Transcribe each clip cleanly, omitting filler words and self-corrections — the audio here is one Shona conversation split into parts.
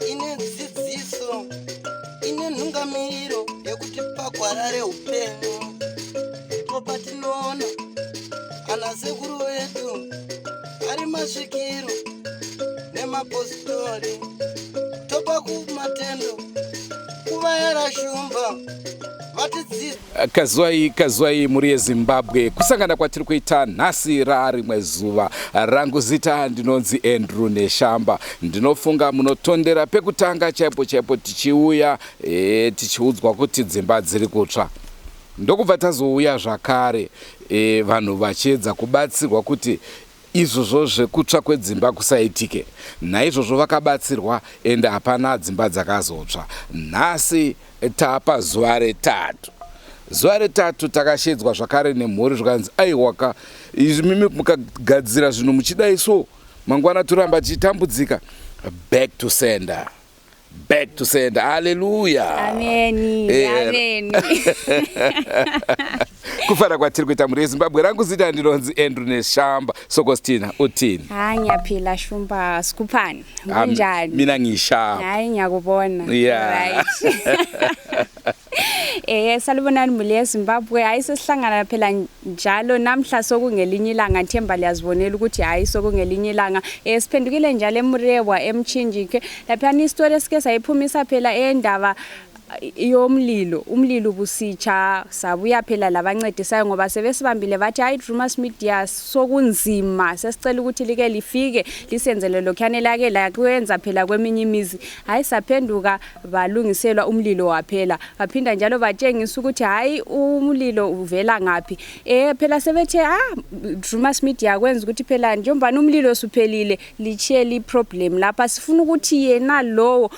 ine dzidziso ine nhungamiriro yekuti pagwarare upenyu ndipo patinoona ana sekuru vedu ari masvikiro nemapositori topa kumatendo kuvayara shumba kazwai muri yeZimbabwe kusangana kwatiri kuita nhasi rarimwe zuva rangu zita ndinonzi Andrew Neshamba ndinofunga munotondera pekutanga chaipo tichiuya tichiudzwa kuti dzimba dziri kutsva ndokubva tazouya zvakare vanhu vachiedza kubatsirwa kuti izvozvo zvekutsva kwedzimba kusaitike naizvozvo vakabatsirwa ende hapana dzimba dzakazotsva nhasi tapa zuva retatu takashedzwa zvakare nemhuri zvikanzi aiwaka izvi mimi mukagadzira zvinhu muchidai so mangwana toramba tichitambudzika. Back to sender. Hallelujah. Amen. Kufara kwatiri kuita muri yeZimbabwe rangu zita ndinonzi Andrew Neshamba. Sokostina utini? Nyaphila shumba skupani. Kunjani? Mina ngishamba. Hayi ngiyakubona. Yeah. Right. Salibonani muri yeZimbabwe hayi sesihlangana phela njalo namhla sokungelinye ilanga Themba liyazibonela ukuthi hayi sokungelinye ilanga siphendukile njalo eMurewa eMuchinjike lapha ni story esike sayiphumisa phela endaba umlilo busitsha sabuya phela labancedisayo ngoba sebesibambile bathi hayi Drewmas media sokunzima sesicela ukuthi like lifike lisenzele lokhane lake la kwenza phela kweminye imizi hayi saphenduka balungiselwa umlilo waphela baphinda njalo batshengisa ukuthi hayi umlilo uvela ngapi phela sebethe Drewmas media kwenza ukuthi phela njengoba umlilo suphelile lichiye li problem lapha sifuna ukuthi yena lo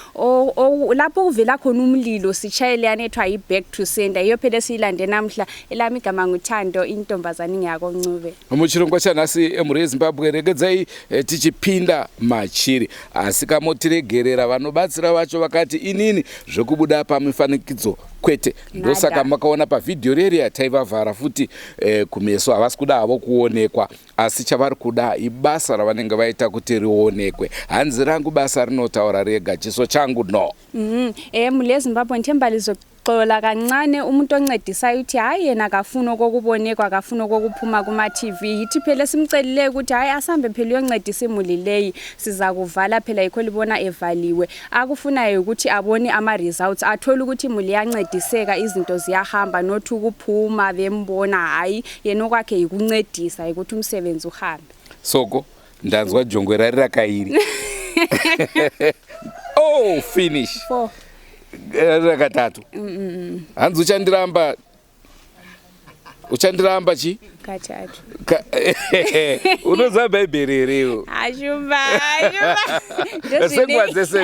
lapho kuvela khona umlilo sichayelane ethwa back to sender iyo phela silande namhla elami igama nguThando intombazane ngiyakoncube muchirongwa chanhasi emhuri yeZimbabwe regedzai tichipinda machiri asikamotiregerera vanobatsira vacho vakati inini zvekubuda pamifanikidzo kwete ndosaka makaona pavidhiyo reri yataivavhara futi kumeso havasi kuda havo kuonekwa asi chavari kuda ibasa ravanenge vaita kuti rionekwe hanzi rangu basa rinotaura rega chiso changu no muri yeZimbabwe Themba lizoxola kancane umuntu oncedisayo uthi hayi yena akafuna ukubonekwa akafuna ukuphuma kuma TV yithi phela simcelile ukuthi hayi asambe phela uyoncedisa imuli leyi siza kuvala phela ikho libona evaliwe akufunayo ukuthi abone ama results athola ukuthi imuli yancediseka izinto ziyahamba nothi ukuphuma bembona hayi yena okwakhe yikuncedisa ukuthi umsebenzi uhambe soko ndanzwa jongwe rakairi oh finish 4 rakatatu hanzi uchandiramba chi katatu unoza bhaibheri reo ashumba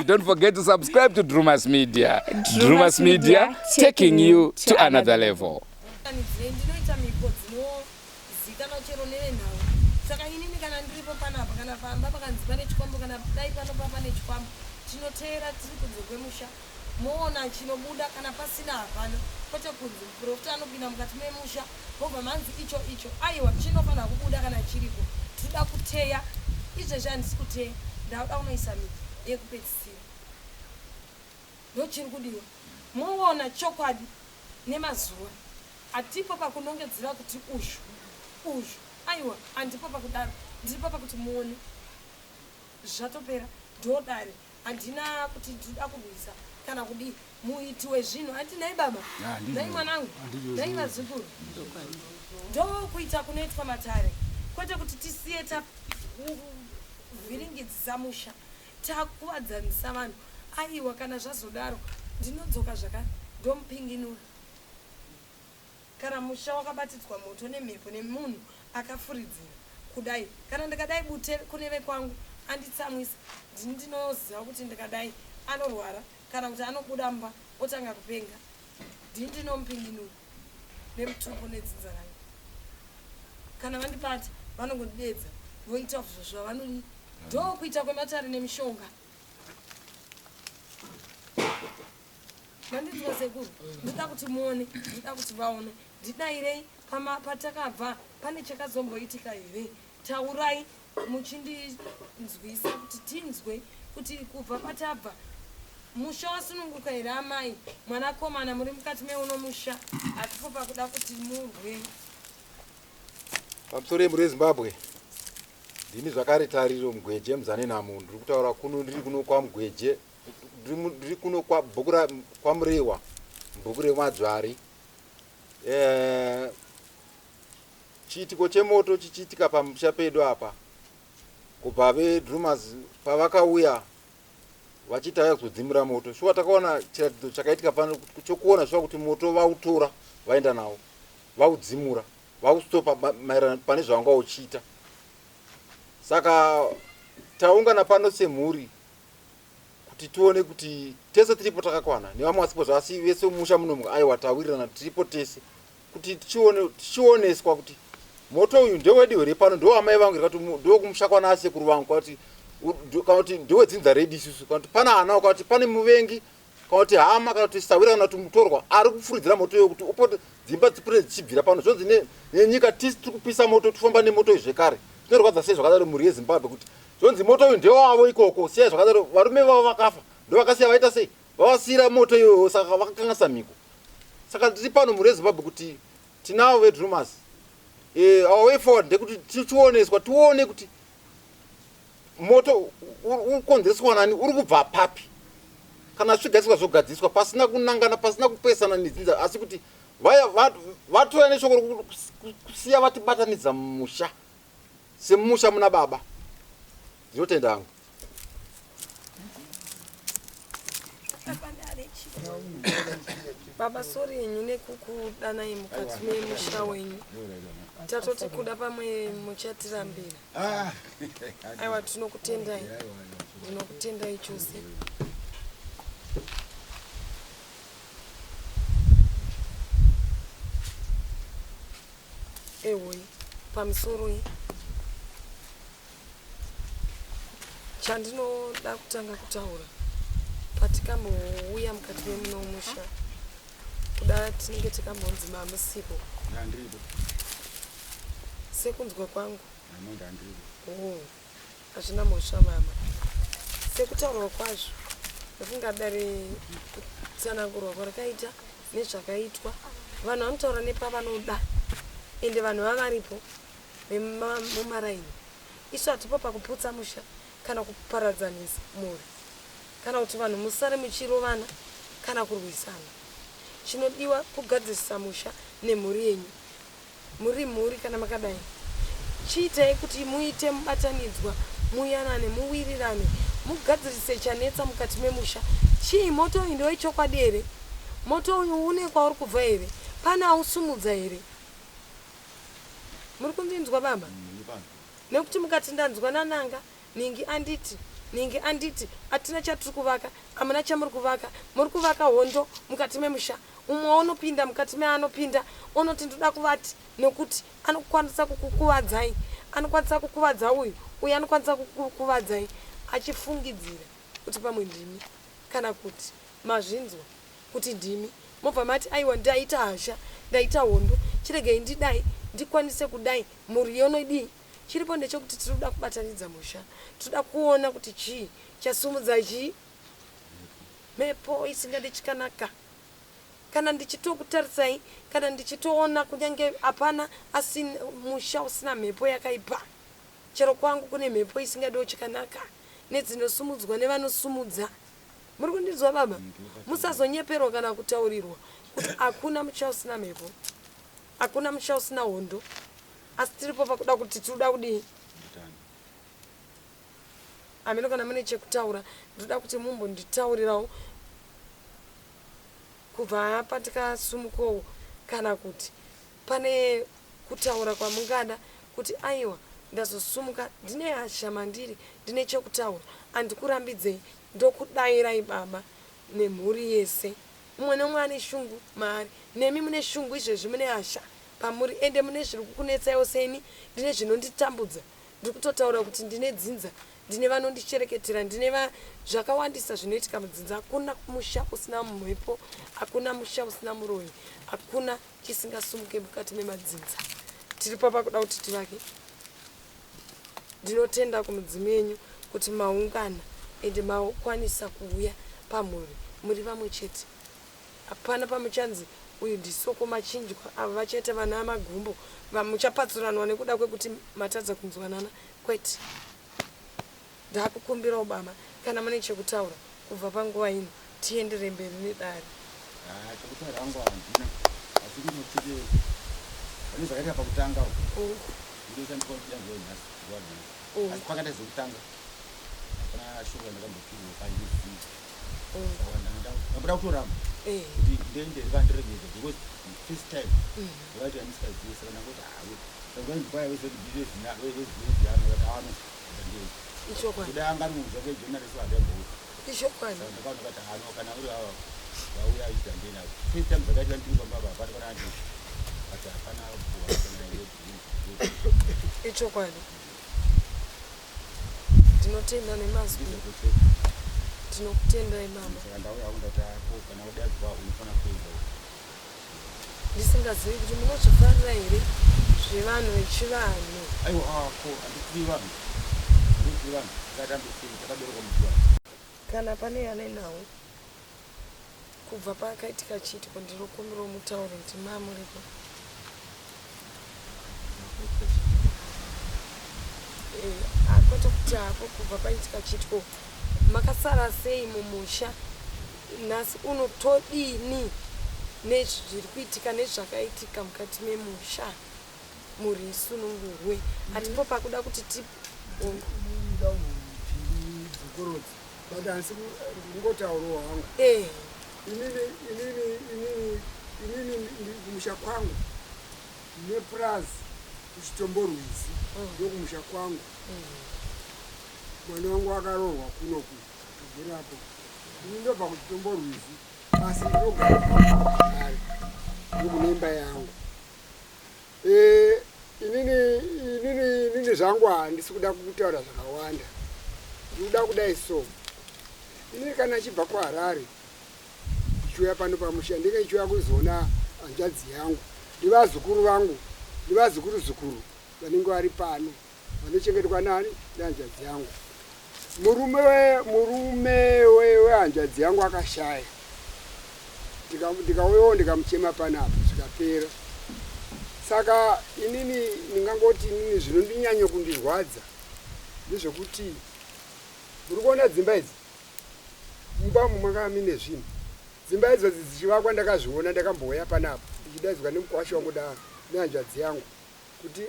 don't forget to subscribe to Drewmas Media. Drewmas Media taking you to another level. Mona chinobuda kana pasina hapana kwete kunzi profita anopinda mukati memusha bva manzi icho aiwa chinofana kubuda kana chiripo tinoda kuteya izvezvi handisi kuteya ndauda unoisa miti yekupedzisira ndochiri kudiwa moona chokwadi nemazuva atipo pakunongedzera kuti uzhu aiwa handipo pakudaro ndiripo pakuti muone zvatopera ndodare handina kuti ndinoda kurwisa kana kudi muiti wezvinhu ati nai baba nai mwanangu nai vazukuru ndokuita kunoitwa matare kwete kuti tisiye tavhiringidzisa musha takuvadzanisa vanhu aiwa kana zvazodaro ndinodzoka zvakare ndomupinginura kana musha wakabatidzwa moto nemhepo nemunhu akafuridzira kudai kana ndikadai bute kune vekwangu anditsamwisa ndinoziva kuti ndikadai anorwara kana kuti anobuda mba otanga kupenga ndinompinginura nemutupo nedzinza rangu kana vandibata vanongodedza voita zvavanoni ndokuita kwematare nemishonga mandidwa sekuru ndida kuti muone ndida kuti vaone ndidairei patakabva pane chakazomboitika here? Taurai muchindinzwisa kuti tinzwe kuti kubva patabva musha wasununguka here amai? Mwanakomana muri mukati meuno musha atipo pakuda kuti murwe. Pamusoro emhuri yeZimbabwe ndini zvakare tariro mugweje muzane namo ndiri kutaura kuno ndiri kuno kwamugweje ndiri kuno kwabhukura kwamurewa mbukure mwadzvari chiitiko chemoto chichiitika pamusha pedu apa kubva veDrewmas pavakauya vachitauya kuzodzimura moto shuwa takaona chiratidzo chakaitika pano chokuona shuwa kuti moto vautora vaenda nawo vaudzimura vaustopa maererano pane zvavanga uchiita. Saka taungana pano semhuri kuti tione kuti tese tiripo takakwana nevamwe vasipo zvasi vese musha muno aiwa tawirirana tiripo tese kuti tichioneswa kuti moto uyu ndewedu here pano ndoamai vangu kuti ndokumusha kwana asekuru vangu kuti kuti ndewedzinza redu isusu kuti pana ana kuti pane muvengi kuti hama kana kuti sawirirana kuti mutorwa ari kufuridzira moto uyu kuti upote dzimba dzipure dzichibvira pano zvonzi nenyika tisi tiri kupisa moto tifamba nemoto uyu zvekare zvinorwadza sei zvakadaro mhuri yeZimbabwe kuti zvonzi moto uyu ndewavo ikoko sei zvakadaro varume vavo vakafa ndovakasiya vaita sei vavasiyira moto iyoyo saka vakakanganisa mhiko. Saka tiri pano mhuri yeZimbabwe kuti tinavo veDrewmas our way forward ndekuti tichioneswa tione kuti moto ukonzereswa nani uri kubva papi kana zvigadziswa zvogadziswa pasina kunangana pasina kupesana nedzinza asi kuti vaya vatora neshoko kusiya vatibatanidza musha semusha muna baba. Ndinotenda hangu. Baba sorry yenyu nekukudana mukati memusha wenyu tatoti kuda pamwe muchatirambira. Aiwa tinokutendai chose. Ewe pamusoro chandinoda kutanga kutaura patikambouya mukati memuno musha kuda tinenge tikambonzi mamusipo sekunzwa kwangu hazvina mhosva mama sekutaurwa kwazvo nekungadare kutsanangurwa kwarakaita nezvakaitwa vanhu vanotaura nepavanoda ende vanhu vavaripo mumaraini isu hatipo pakuputsa musha kana kuparadzanisa mhuri kana kuti vanhu musare muchirovana kana kurwisana. Chinodiwa kugadzirisa musha nemhuri yenyu muri mhuri kana makadai chiitai kuti muite mubatanidzwa muyanane muwirirane mugadzirise chanetsa mukati memusha. Chii moto uyu ndewechokwadi here? Moto uyu une kwauri kubva here? Pana ausumudza here? Muri kundinzwa baba? Nekuti mukati ndanzwa nananga ningi anditi atina chatiri kuvaka amuna chamuri kuvaka muri kuvaka hondo mukati memusha umwe unopinda mukati meanopinda unoti ndoda kuvati nekuti anokwanisa kukuvadzai anokwanisa kukuvadza uyu anokwanisa kukuvadzai achifungidzira kuti pamwe ndimi kana kuti mazvinzwa kuti ndimi mobva mati aiwa ndaita hasha ndaita hondo chiregei ndidai ndikwanise kudai mhuri yonodii. Chiripo ndechekuti tinoda kubatanidza musha tinoda kuona kuti chii chasumudza chii mhepo isingadi chikanaka kana ndichitokutarisai kana ndichitoona kunyange hapana asi musha usina mhepo yakaipa chero kwangu kune mhepo isingadiwo chikanaka nedzinosumudzwa nevanosumudza. Muri kundinzwa baba? Musazonyeperwa kana kutaurirwa kuti hakuna musha usina mhepo hakuna musha usina hondo asi tiripo pakuda kuti tinoda kudii. Ameno kana mune chekutaura ndoda kuti mumbonditaurirawo kubva apa tikasumukawo kana kuti pane kutaura kwamungada kuti aiwa ndazosumuka ndine hasha mandiri ndine chekutaura andikurambidzei ndokudayirai baba nemhuri yese umwe nomwe ane shungu maari nemi mune shungu izvezvi mune hasha pamuri ende mune zviri kukunetsaiwo seni ndine zvinonditambudza ndiri kutotaura kuti ndine dzinza ndine vanondichereketera, ndine zvakawandisa zvinoitika mudzinza. Hakuna musha usina mhepo, hakuna musha usina muroyi, hakuna chisingasumuke mukati memadzinza. Tiripo pakuda kuti tivake. Ndinotenda kumudzimu yenyu kuti maungana ende makwanisa kuuya pamuri muri vamwe chete. Hapana pamuchanzi uyu ndisoko machinjwa ava vachete vana magumbo vamuchapatsuranwa nekuda kwekuti matadza kunzwanana kwete. Ndakukumbira Obama kana mune chekutaura kubva panguva ino tiendere mberi nedare. Chekutaura hangu handina, asi kunotide pane zvakaita pakutanga uko ndoshandiswa kuti yangoenhasi zuva asi pakati zvekutanga hapana shoko ndakambopiwa pandizi ndakuda kutoramba kuti ndiende rikandiregedza because first time vaiti vandisikazivi saka ndangoti hawe saka wezoti bhizinesi veziyana vati hano kuda angaruudza kwejournalist vadambouta ndakaona kati hano kana uri ava vauya aita ndena first time zvakaita ndiri pambaba hapana kana andi ati hapana ichokwadi. Ndinotenda nemazwi, ndinokutendai mama. Ndisingazivi kuti munochifarira here zvevanhu vechivanhu. Kana pane yanenawo kubva pakaitika chiitiko ndinokumbira mutaure kuti mamuripo. Akwete kuti hapo kubva paitika chiitiko makasara sei mumusha nhasi unotodini nezviri kuitika nezvakaitika mukati memusha muri isunungurwe. Hatipo pakuda kuti badansi ngotauro wangu inini kumusha kwangu neprazi kuchitomborwizi ndokumusha kwangu. Mwana wangu akarohwa kuno kubvirapo ini ndobva kuchitomborwizi asi ndinogara ndokunemba yangu. Inini zvangu handisi kuda kutaura zvakawanda, ndikuda kudai so. Ini kana chibva kuHarare ndichiuya pano pamusha ndenge ndichiuya kuzoona hanzvadzi yangu ndivazukuru vangu ndivazukuru vanenge vari pano vanochengetwa nani nehanzvadzi yangu. Murume wehanzvadzi yangu akashaya, ndikauyawo ndikamuchema panapo zvikapera. Saka inini ndingangoti inini zvinondinyanya kundirwadza ndezvekuti muri kuona dzimba idzi mumbamo mwanga mine zvinhu. Dzimba idzodzi dzichivakwa ndakazviona, ndakambouya panapo ndichidaidzwa nemukwashi wangu nehanzvadzi yangu kuti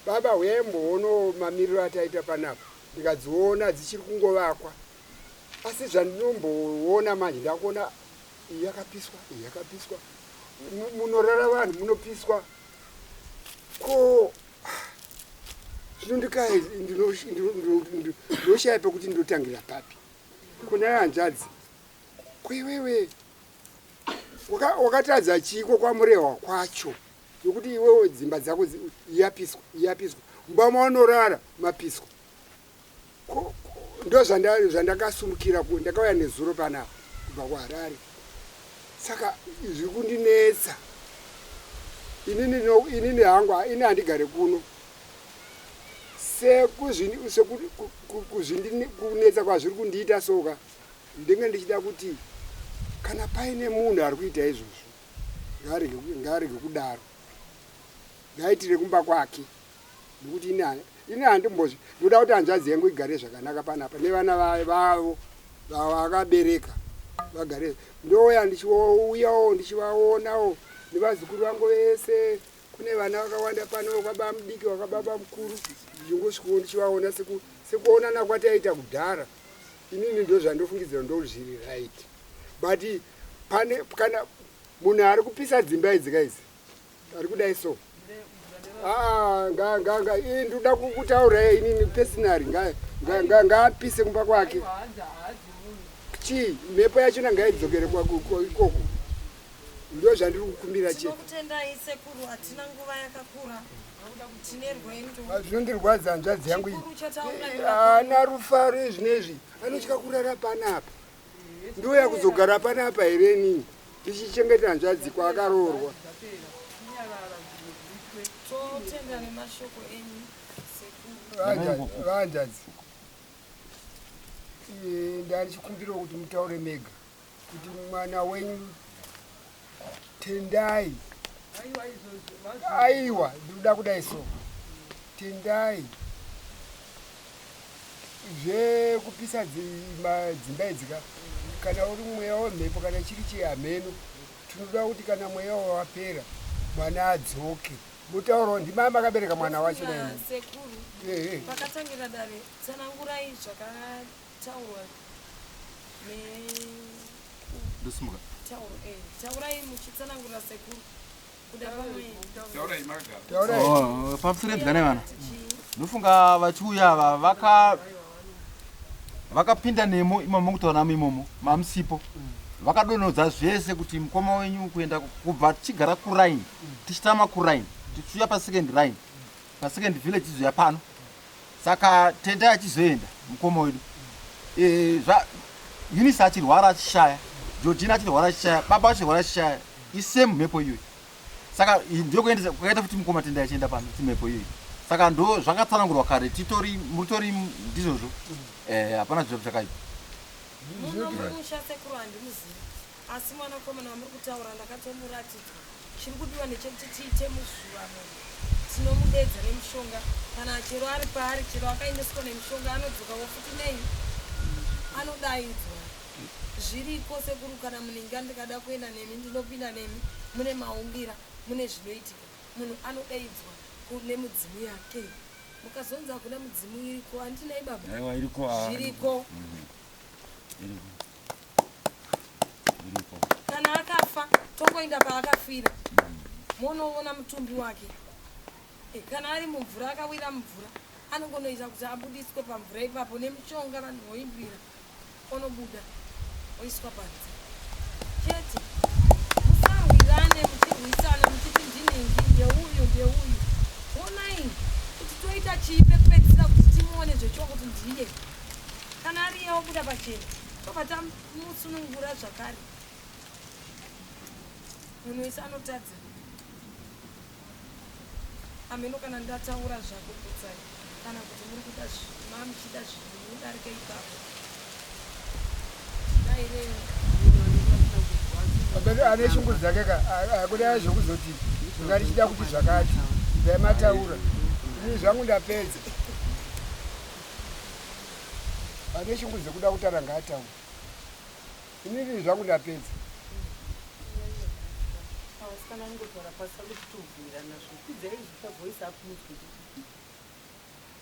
baba uyai mboono mamiriro ataita panapo. Ndikadziona dzichiri kungovakwa, asi zvandinomboona manje ndakuona iyi yakapiswa, munorara vanhu munopiswa. Ko zvinondikai ndinoshaya pekuti ndinotangira papi. Kuna hanzvadzi kwewewe wakatadza chiko kwamurehwa kwacho nokuti iwewe dzimba dzako yapiswa mumba maunorara mapiswa. Ndo zvandakasumukira ndakauya nezuro panapa kubva kuHarare. Saka zviri kundinetsa inini hangu ini handigare kuno kunetsa kwazviri kundiita soka ndinge ndichida kuti kana paine munhu ari kuita izvozvo ngaarege kudaro, ngaaitire kumba kwake nokuti ini handimbozvi. Ndoda kuti hanzvadzi yangu igare zvakanaka panapa nevana vavo vakabereka vagare. Ndouya ndichiuyawo ndichivaonawo nevazukuru vangu vese. Kune vana vakawanda pano, wakababa mudiki wakababa mukuru, ndichingosvikawo ndichivaona sekuonana kwataita kudhara. Inini ndo zvandofungidzira ndozviri right, but kana munhu ari kupisa dzimba idzi kaidzi ari kudai so ndoda kutaura inini personally ngaapise kumba kwake. Chi mhepo yachona ngaidzokere ikoko, ndo zvandiri kukumbira chete. Tinokutendai sekuru, hatina nguva yakakura zvinondirwadza hanzvadzi yangu iyi ana rufaro ezvinezvi anotya kurara panapa ndouya kuzogara panapa here nini tichichengeta hanzvadzi kwaakaroorwa vanjadzi ndanichikumbirawo kuti mutaure mega kuti mwana wenyu tendai aiwa ndinoda kudai so tendai zvekupisa dzimba idzika kana uri mweya wemhepo kana chiri chehameno tinoda kuti kana mweya wapera mwana adzoke mutaurawo ndima makabereka mwana wacho naini pakatangira dare tsanangurai zvakataurwa ndosimuka taurai muchitsanangurira sekuru kuda pamusire bzane vana ndofunga vachiuya ava vakapinda nemo imomo kutaura namo imomo mamusipo vakadonodza zvese kuti mukoma wenyu kuenda kubva tichigara kuraini tichitama kuraini tichiuya pasecond line pasecond village tizoya pano saka tendai achizoenda mukoma wedu Eunice achirwara achishaya Georgina achirwara achishaya baba achirwara achishaya isemu mhepo iyoyi saka ndio kwakaita kuti mukoma tendai achienda pano timhepo iyoyi saka ndo zvakatsanangurwa kare mutori ndizvozvo hapana zviro zvakaipa munomushasekuru handimuzivi asi mwanakomana wamuri kutaura ndakatomuratidza chiri kudiwa nechekuti tiite muzuva tinomudedza nemushonga kana chero ari paari chero akaendeswa nemushonga anodzokawo futi nei anodaidzwa zviriko sekuru kana munenge ndikada kuenda nemi ndinopinda nemi mune maungira mune zvinoitika munhu anodaidzwa kune mudzimu yake mukazonza kuna mudzimu iriko handinai baba aiwa iriko zviriko kana akafa tongoenda paakafira monoona mutumbi wake kana ari mumvura akawira mumvura anongonoita kuti abudiswe pamvura ipapo nemushonga vanhu voimbira onobuda oiswa panze chete musarwirane muchirwisana muchiti ndinengi ndeuyu onai kuti toita chii pekupedzisira kuti timuone zvechongo kuti ndiye kana ari iye obuda pachena tobva tamusunungura zvakare munhu wese anotadza ameno kana ndataura zvako kutsai kana kuti muri kuda mamuchida zvinhu mudarika ipapo ane shungu dzake akudai zvokuzoti ngatichida kuti zvakati ndaimataura ini zvangu ndapedza ane shungu dzekuda kutaura ngaataura inini zvangu ndapedza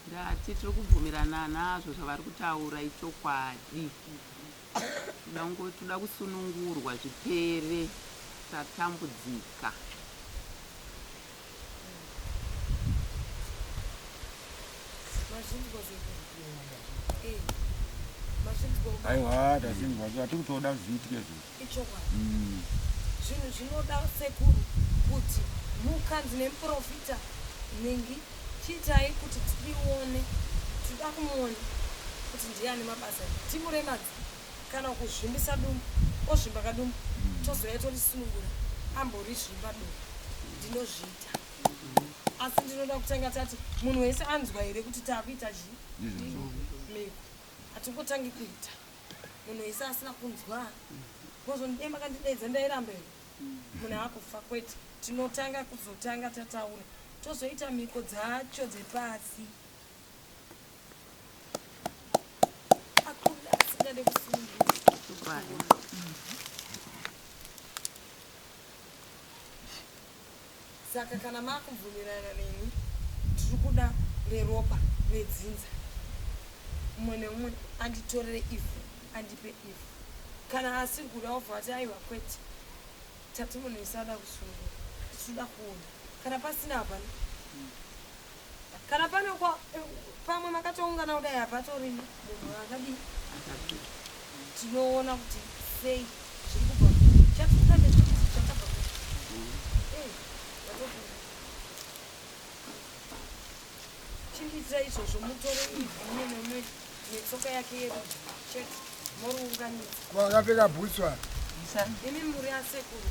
ndati tiri kubvumirana nazvo zvavari kutaura ichokwadi toda kusunungurwa zvipere tatambudzika aiwa tazinzwa hatikutoda zviitike zvinhu zvinoda sekuru kuti mukanzi nemuprofita nengi chiitai kuti tione tida kumuona kuti ndiani mabasa timuremadzi kana kuzvimbisa dumbu ozvimba kadumbu tozoya torisunungura amborizvimba dumbu ndinozviita asi ndinoda kutanga tati munhu wese anzwa here kuti taakuita chii meko hatingotangi kuita munhu wese asina kunzwa mozondidemba kandidedza ndairamba here munhu akufa kwete tinotanga kuzotanga tataura tozoita miko dzacho dzepasi akunda asingade kusunungura saka kana makubvumirana neni tiri kuda reropa redzinza umwe neumwe anditorere ifu andipe ifu kana asiri kuda obva ati aiwa kwete tati munhu isada kusunungura tichida kuona kana pasina hapana kana pane pamwe makatoungana kudai hapatori munhu akadii tinoona kuti sei zviri kubva chatikadechakabva muchindiitira izvozvo mutore ivhu netsoka yake yedu chete moruunganidza. Wakapfeka bhutswa. Imi muri asekuru.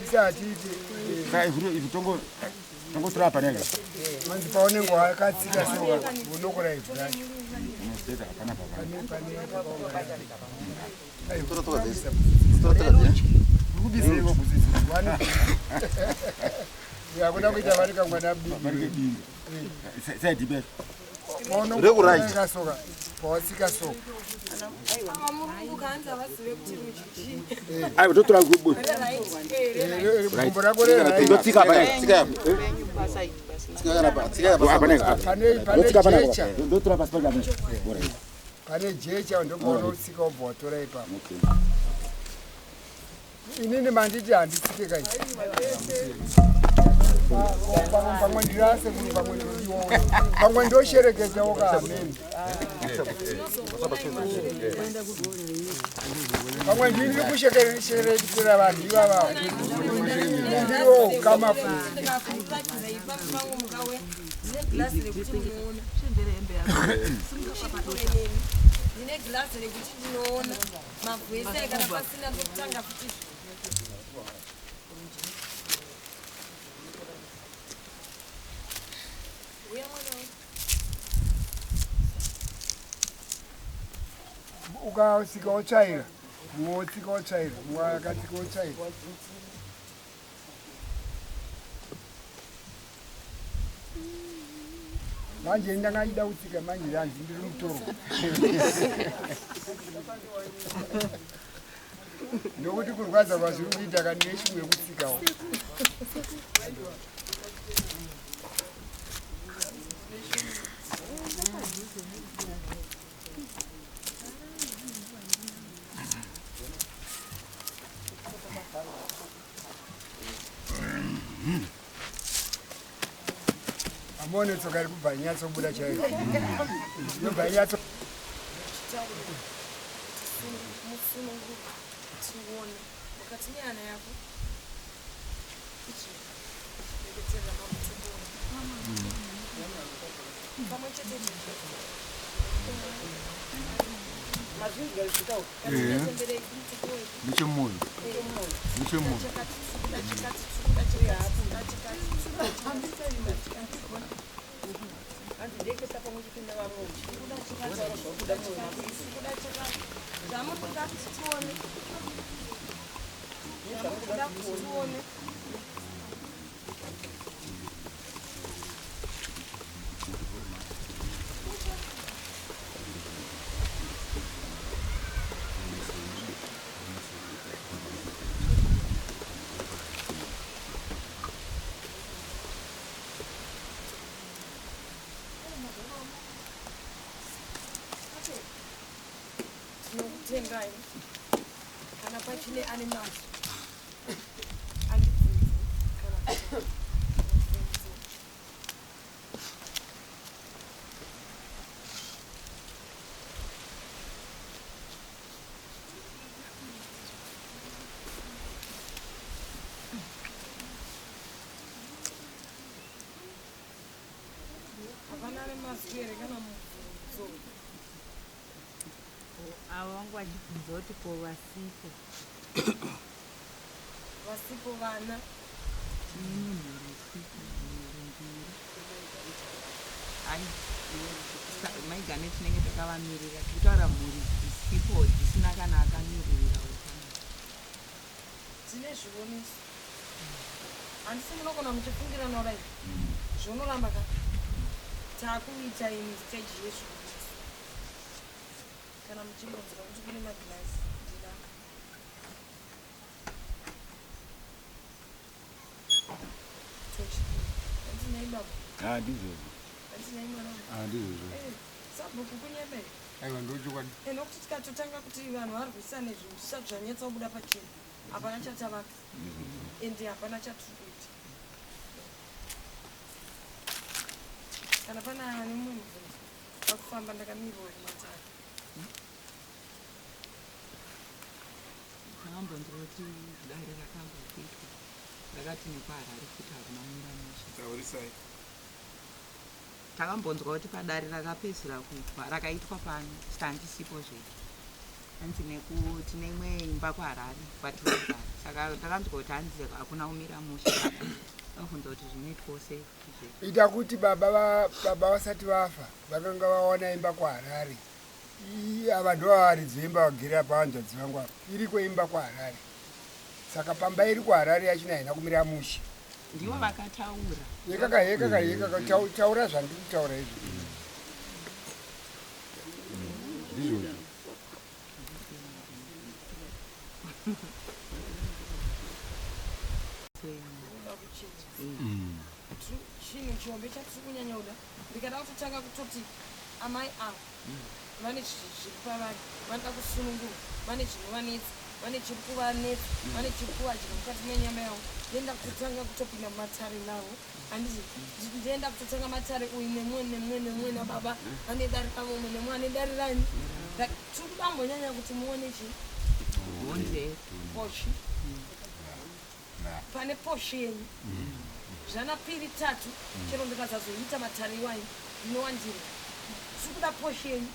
Isatiti. Ivhu tongo tura apa nega. Manzi paonengo wakatsika soka unokora ivhu racho. Unospeka hapana papa. Urikubisireko bhutsi wani. Yakuda kuita vari kangwana bidi. Sai dibe. Unokora soka. Pawatsika soka. Amurungukanza vazive kuti ruchichi. Ai totora kubu. Gumbo rako rera. Ndotsika apa nega. Tsika yapo. Tsika yapo apa nega. Pane jecha. Ndotora pasi panga. Pane jecha ndokuona utsika ubva watora ipapo. Inini manditi handitsike kai. Pamwe ndirase kuti pamwe ndodiwo. Pamwe ndoshereketawo kaameni. Pamwe ndiri kusherekera vanhu ivava. Ndiriwo kamafuzi. Ndine glasi rekuti ndinoona mavhu ese kana pasina ndokutanga kuti ukasika wotsvaira wotsika wotsvaira wakatsika wotsvaira manje ndangachida kutsika manje hanzi ndiri mutoro nokuti kurwadza kwazviri kuita kanine chimwe kutsikawo amone tsoka iri kubva inyatsobuda chaiyo yobva inyatso musununguka tione mukati neana yako ichireketerera mamutiboni pamwe chete Muchemoyo. Tengai kana pachine animals avangu vachibvunza kuti ko vasipo vasipo vana hai maigane tinenge takavamirira tikutaura mhuri dzisipo dzisina kana akamirira dzine zvioniso handisi munogona muchifungira norai zvonoramba ka taakuita ini stage yezvioniso kana muchimbonzwa kuti kune magilasi ndilaka andinai baba Ndizvo. andinai mwana Ndizvo. sabhuku kunyemei aiwa ndochokwadi nokuti tikatotanga kuti vanhu varwisane zvinhu zvisati zvanyatsa kubuda pachena hapana chatavaka ende hapana chatiri kuita kana pana ane munhu pakufamba ndakamirwa nematara akambonzwa kuti dare rakambokuitwa rakati nekwaharare kuti hakuna muramusha taurisai takambonzwa kuti padare rakapedzisira kuitwa rakaitwa pano handisipo zvedu hanzi tine imwe imba kuHarare kwatinogara saka takanzwa kuti hanzi hakuna kumira musha akabvunza kuti zvinoitwa sei ita kuti baba vasati vafa vakanga vawana imba kuHarare ava ndo varidzi vemba vagere pavanzwa dzivangu apa iri kweimba kuHarare saka pamba iri kuHarare yachina haina kumira musha ndivo vakataura yekaka taura zvandiri kutaura izvi chinhu chihombe chatiri kunyanya kuda ndikada kutotanga kutoti amai avo vane zviri pavari vanoda kusunungura vane zvinovanetsa vane chiri kuvanetsa vane chiri kuvadya mukati menyama yavo ndenda kutotanga kutopinda mumatare navo handiti ndenda kutotanga matare uyu nemumwe nababa ane dari ravo umwe nemumwe ane dari rani tiri kudambonyanya kuti muone chi poshi pane poshi yenyu zvana piri tatu chero ndikazazoita matare iwayo ndinowandira tiri kuda poshi yenyu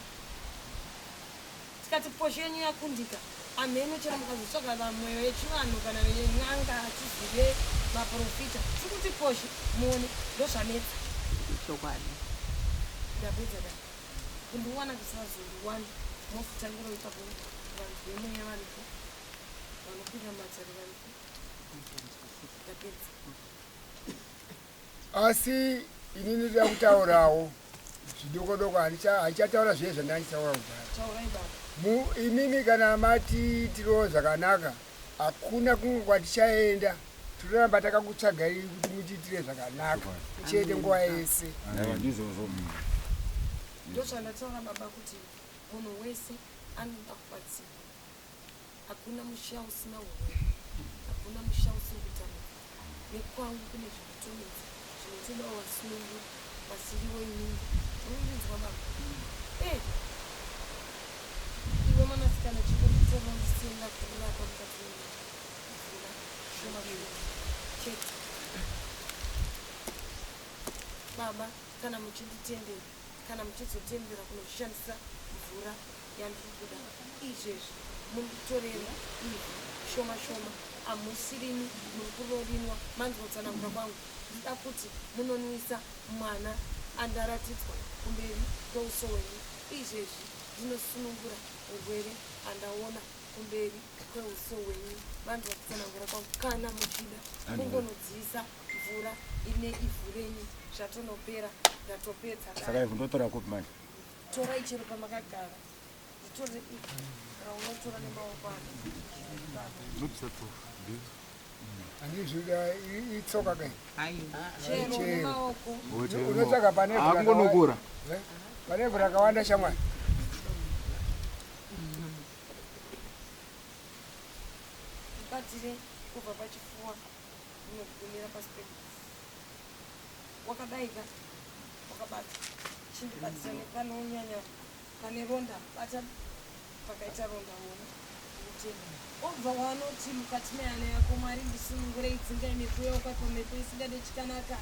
tikati poshi yenyu yakundika ameno chero mukazotsvaga vamweyo yechivanhu kana yen'anga achizive maprofita tiri kuti poshi muone ndozvanetsa chokwadi ndapedza da kundiwana kusazoriwani mofutangira ipapo vanhu vemweya varipo vanopinda matare varipo ndapedza asi ini ndinoda kutaurawo zvidoko handichataura zviye zvandanditaura kudhara taurai baba imimi kana mati tiriwo zvakanaka hakuna kunge kwatichaenda tinoramba takakutsvagai kuti mutiitire zvakanaka chete nguva yese ndozvandataura baba kuti munhu wese anoda kubatsirwa hakuna musha usina uwe hakuna musha usina kutamika nekwangu kune zvekutomedza zvinotoda wasunungu vasiri wenyingi unonzwa baba iwe mwanasikana chikotoro ndisienda kurapa mukati mvura shoma chete baba kana muchinditendera kana muchizotendera kunoshandisa mvura yandiri kuda izvezvi munditorera ivhu shoma shoma hamusirimi muri kurorinwa manzotsanangura kwangu ndida kuti munonwisa mwana andaratidzwa kumberi kweuso hwenyu izvezvi ndinosunungura urwere andaona kumberi kweuso hwenyu manzotsanangura kwangu kana muchida kungonodziisa mvura ine ivhu renyu zvatonopera ndatopedza saka ivhu ndotora kupi manje torai chero pamakagara nditore ivhu raunotora nemaoko ano handizvida itsoka kai chero nemaoko unotsvaga pane vhu rakawanda shamwari batire kubva pachifuva unogumira pasi pekufa wakadaika wakabata chindibatisa nepanoonyanya pane ronda bata pakaita ronda ona utenda obva wanoti mukati mehana yako mwari ndisunungure idzingai mhepo yaukaipa mhepo isingade chikanaka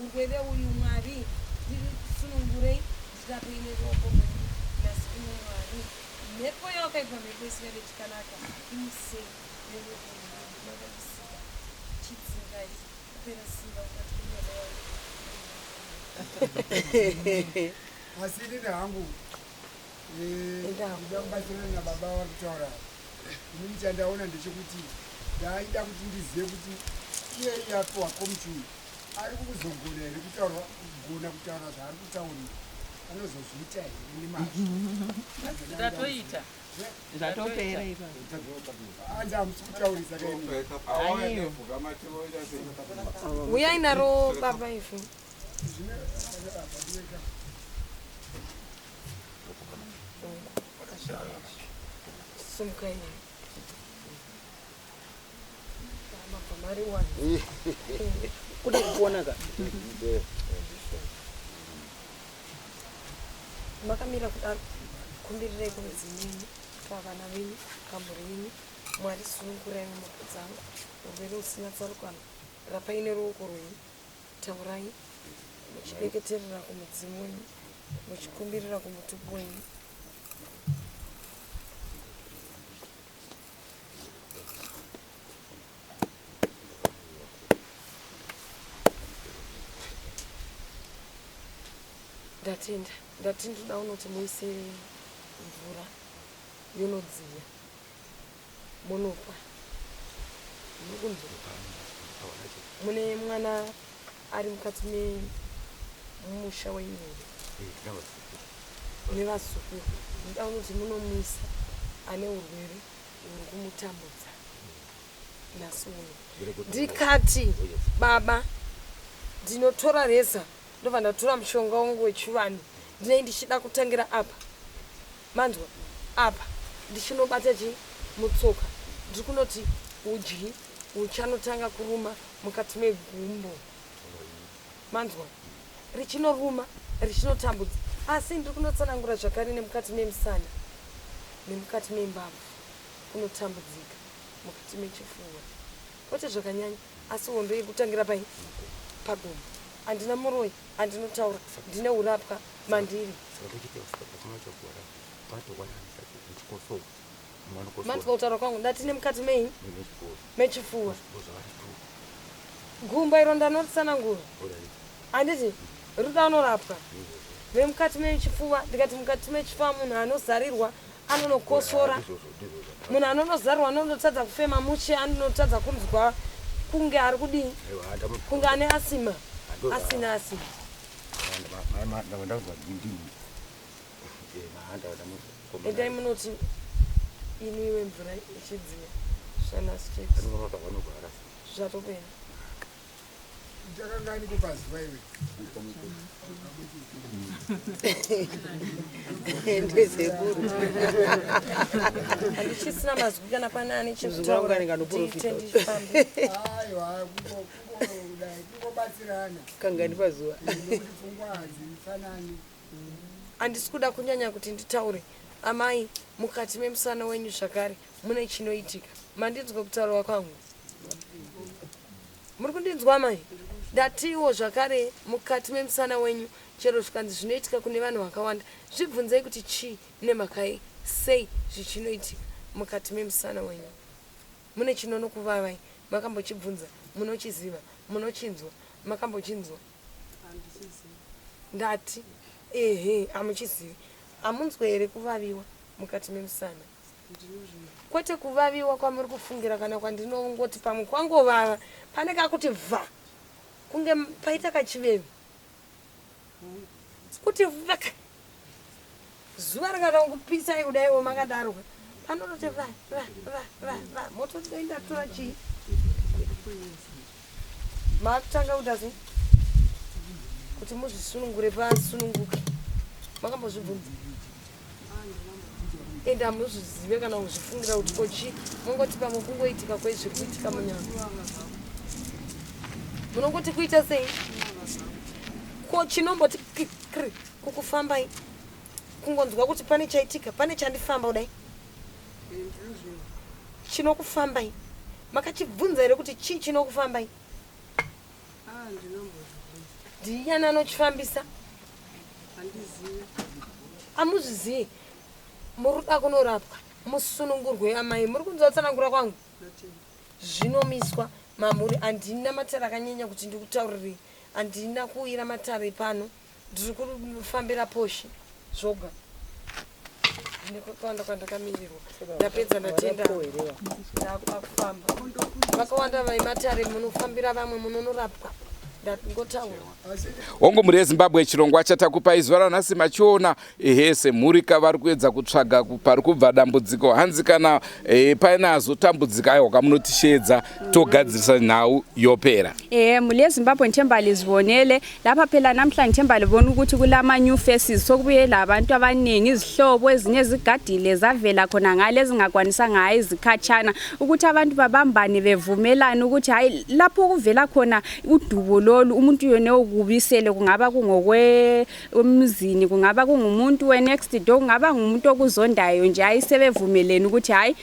urwere uyu mwari ndirisunungurei ndirape ine ruoko rwenyu nasi ine mwari mhepo yaukaipa mhepo isingade chikanaka imusei neruoko rwenyu makandisika chidzingai kupera simba mukati menyama yavo asi ndine hangu ndakubatsirana nababa vakutaura inini chandaona ndechekuti ndaida kuti ndizive kuti iye yapiwa komuchuyu ari kuzogona here kugona kutaura zvaari kutaurira anozozviita here nemazvo zvatoita zvatopera anzi hamusi kutaurisa kaini uyai naro baba ivhu sumukai mabva mari wani kune kuonaka makamira kudaro kumbirirai kumidzinini pavana venyu kamuri yenyu mwari sunungurai mumoko dzangu urwere usina tsarukano rapai neruoko rwenyu taurai muchibeketerera kumudzimu wenyu, muchikumbirira kumutupu wenyu. Ndatenda unoti muise mvura yonodziya munopa mukunzwa mune mwana ari mukati memusha wenyu nevazukuru. Nda unoti munomuisa ane urwere uri kumutambudza nhasi uno. Ndikati baba ndinotora reza ndobva ndatora mushonga wangu wechivanhu ndinei ndichida kutangira apa manzwa apa ndichinobata mutsoka ndiri kunoti udyi uchanotanga kuruma mukati megumbo manzwa richinoruma richinotambudza asi ndiri kunotsanangura zvakare nemukati memusana nemukati membamvu kunotambudzika mukati mechifuva kwete zvakanyanya asi hondo yekutangira pai pagumbo. Andina muroi andinotaura ndine urapwa mandiri manzwa kutaura kwangu ndati nemukati mei mechifuva gumba iro ndanotsanangura anditi ruda unorapwa vemukati mechifuva ndikati mukati mechifuva munhu anozarirwa anonokosora munhu anonozarirwa anonotadza kufema mushe anonotadza kunzwa kunge ari kudii kunge ane asima asina asima endai munoti iniwe mvura ichidziya zvanasicheki zvatopera ndakangani kupaziva iwe ndezekuru handichisina mazwi kana pane ane chekutauraitendifambe aiwa kungobatsirana kangani pazuva pfungwa hadzifanani. handisi kuda kunyanya kuti nditaure amai mukati memusana wenyu zvakare mune chinoitika mandinzwa kutaurwa kwangu muri kundinzwa amai ndatiwo zvakare mukati memusana wenyu chero zvikanzi zvinoitika kune vanhu vakawanda zvibvunzei kuti chii nemhakai sei zvichinoitika mukati memusana wenyu mune chinonokuvavai makambochibvunza munochiziva munochinzwa makambochinzwa ndati ehe hamuchizivi hamunzwe here kuvaviwa mukati memusana kwete kuvaviwa kwamuri kufungira kana kwandinongoti pamwe kwangovava pane kakuti vha kunge paita kachivevi kuti vaka zuva rakatangupisa kudaiwo makadarwa panototi va motoenda tora chii makutanga kutasi kuti muzvisunungure pasununguke makambozvibvunza ende hamuzvizive kana kuzvifungira kuti kochi mongoti pamwe kungoitika kwezviri kuitika munyama munongoti kuita sei ko chinomboti kikri kukufambai kungonzwa kuti pane chaitika pane chandifamba kudai chinokufambai makachibvunza here kuti chii chinokufambai ndiyani anochifambisa hamuzvizivi muruda kunorapwa musunungurwe amai muri kunzwa kutsanangura kwangu zvinomiswa mamuri handina matare akanyanya kuti ndikutaurirei handina kuwira matare pano ndiri kufambira poshi zvoga nekakawanda kwandakamirirwa ndapedza ndatenda ndakufamba vakawanda vaimatare munofambira vamwe munonorapwa ndatingotaura ongo muri yezimbabwe chirongwa chatakupai zuva ranhasi machiona hese mhuri kavari kuedza kutsvaga pari kubva dambudziko hanzi kana paine azotambudzika aiwa kamunotishedza togadzirisa nhau yopera mhuri yezimbabwe ndithemba lizibonele lapha phela namhlanje ndithemba libona ukuthi kulama-new faces sokubuyela abantu abaningi izihlobo ezinye zigadile zavela khona ngale ezingakwanisanga hayi izikhatshana ukuthi abantu babambane bevumelane ukuthi hayi lapho kuvela khona udubo lolu umuntu yona okubisele kungaba kungokwe-emzini kungaba kungumuntu we-next door kungaba ngumuntu okuzondayo nje hayi sebevumelene ukuthi hayi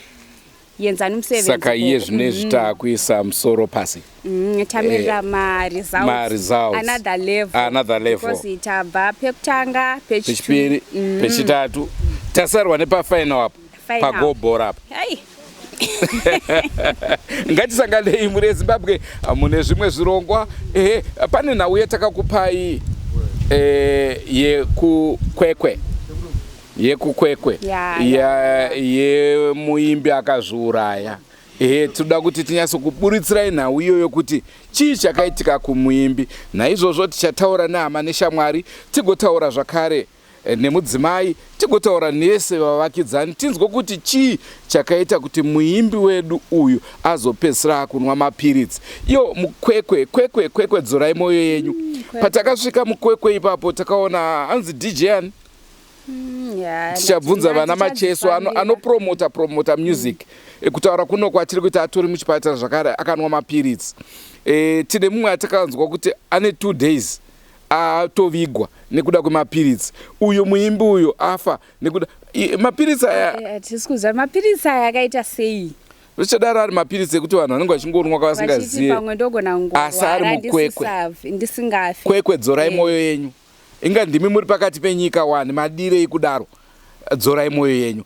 yenzani umsebenzi saka iye zvinezvi takuisa musoro pasi tamirira mari zawo another level because tabva pekutanga pechipiri pechitatu tasarwa nepafaino apo pagobhora apo ngatisanganei muri eZimbabwe mune zvimwe zvirongwa pane nhau yatakakupai yekukwekwe yemuimbi akazviuraya toda kuti tinyatsokuburitsira nhau iyoyo kuti chii chakaitika kumuimbi. Naizvozvo tichataura nehama neshamwari, tigotaura zvakare nemudzimai, tigotaura nese vavakidzani, tinzwe kuti chii chakaita kuti muimbi wedu uyu azopedzisira kunwa mapiritsi. Iyo mukwekwe dzorai moyo yenyu. Patakasvika mukwekwe ipapo takaona hanzi DJ ani tichabvunza vana macheso anopromota music kutaura kuno kwatiri kuti atori muchipatara zvakare akanwa mapiritsi. Tine mumwe atakanzwa kuti ane 2 days atovigwa nekuda kwemapiritsi. Uyu muimbi uyu afa nekuda mapiritsi aya. Tisikuza mapiritsi aya akaita sei? Zvichadaro ari mapiritsi ekuti vanhu vanenge vachingonwa kwavasingazivi. Pamwe ndogona ngwa. Asi ari mukwekwe. Ndisingafi. Kwekwe dzorai moyo yenyu. Inga ndimi muri pakati penyika 1 madirei kudaro. Dzorai moyo yenyu.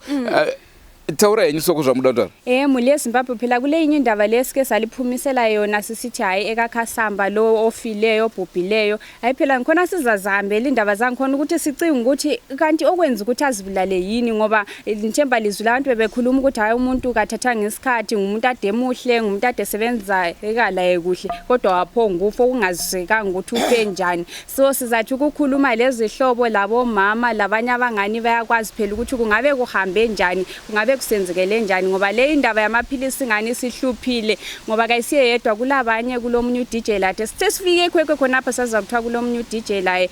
Taura yenyu soko zvamudondora. Muli yeZimbabwe phela kule inye indaba lesike saliphumisela yona sisithi hayi ekakhasamba lo ofileyo obhubhileyo. Hayi phela ngikhona sizazihambela indaba zangikhona ukuthi sicinga ukuthi kanti okwenza ukuthi azibulale yini, ngoba nthemba lizwi labantu bebekhuluma ukuthi hayi umuntu kathathanga isikhathi, ngumuntu ade muhle, ngumuntu ade sebenza ekalaye kuhle, kodwa waphonga ufa ungazizekanga ukuthi ufe njani. So sizathi ukukhuluma lezi hlobo labo mama labanye abangani bayakwazi phela ukuthi kungabe kuhambe njani, kungabe kusenzekele njani, ngoba le indaba yamaphilisi ngani sihluphile, ngoba kayisiye yedwa kulabanye kulomunye DJ lade sithe sifike ekwekwe khona apha saza kuthiwa kulomunye DJ laye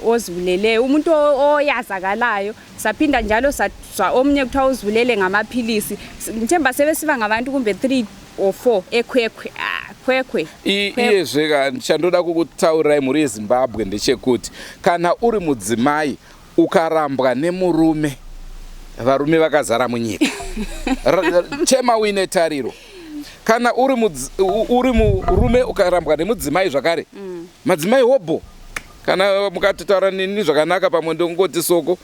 ozivulele umuntu oyazakalayo, saphinda njalo sathwa omunye kuthiwa uzivulele ngamaphilisi. Ngithemba sebesiba ngabantu kumbe 3 or 4 ekwekwe. Kwekwe iyezve ndichandoda kukutaurirai muri yeZimbabwe ndechekuti kana uri mudzimai ukarambwa nemurume, varume vakazara munyika. Chema uine tariro. Kana uri murume ukarambwa nemudzimai zvakare, madzimai hobo. Kana mukatotaura nini zvakanaka pamwe ndongoti soko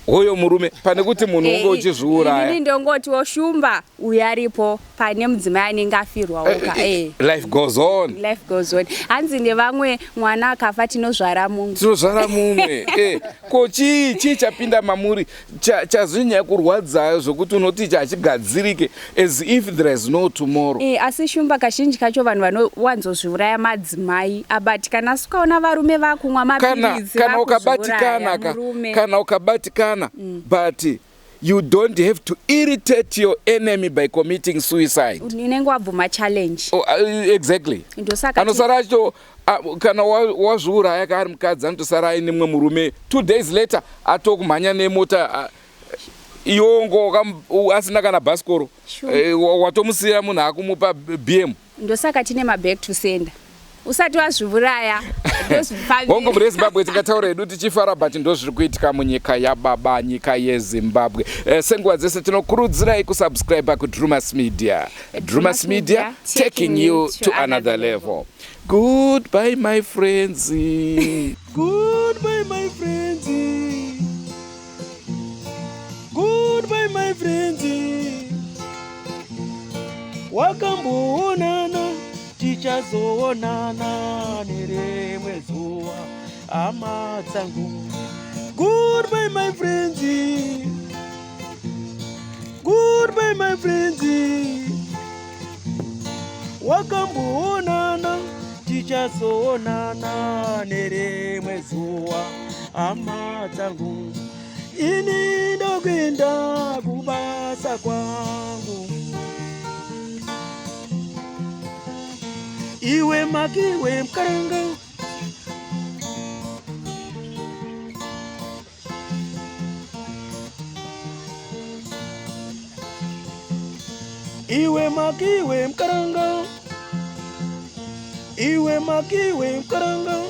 hoyo murume pane kuti munhu unge uchizviuraya. Ini ndongoti woshumba uyaripo pane mudzimai anenge afirwa oka. Life goes on. Life goes on. Hanzi nevamwe mwana akafa tinozvara mumwe. Ko chii chapinda mamuri chazvinyaya kurwadza zvokuti unoti chachigadzirike as if there is no tomorrow. Asi shumba kazhinji kacho vanhu vanowanzozviuraya madzimai abati kana sukaona varume vakumwa mapiritsi kana ukabatikana but you don't have to irritate your enemy by committing suicide. Unenge wabvuma challenge. Exactly. Anosara acho kana wazviuraya kari mukadzi anotosara aine mumwe murume 2 days later atokumhanya nemota iyongo asina kana bhasikoro watomusira munhu akumupa BM. Ndosaka tine maback to sender. Usati wazviuraya hongo muri yeZimbabwe tikataura hedu tichifara but ndozviri kuitika munyika yababa, nyika yeZimbabwe. Senguva dzese tinokurudzirai kusubscribe kuDrewmas Media. Drewmas Media, taking you to another level. Goodbye my friends. Goodbye my friends. Goodbye my friends. Wakamboonana tichazoonana nerimwe zuva hama dzangu. Goodbye my friends. Goodbye my friends. Wakamboonana tichazoonana nerimwe zuva hama dzangu. Ini ndokwenda kubasa kwangu. Iwe magiwe mkaranga. Iwe magiwe mkaranga. Iwe magiwe mkaranga.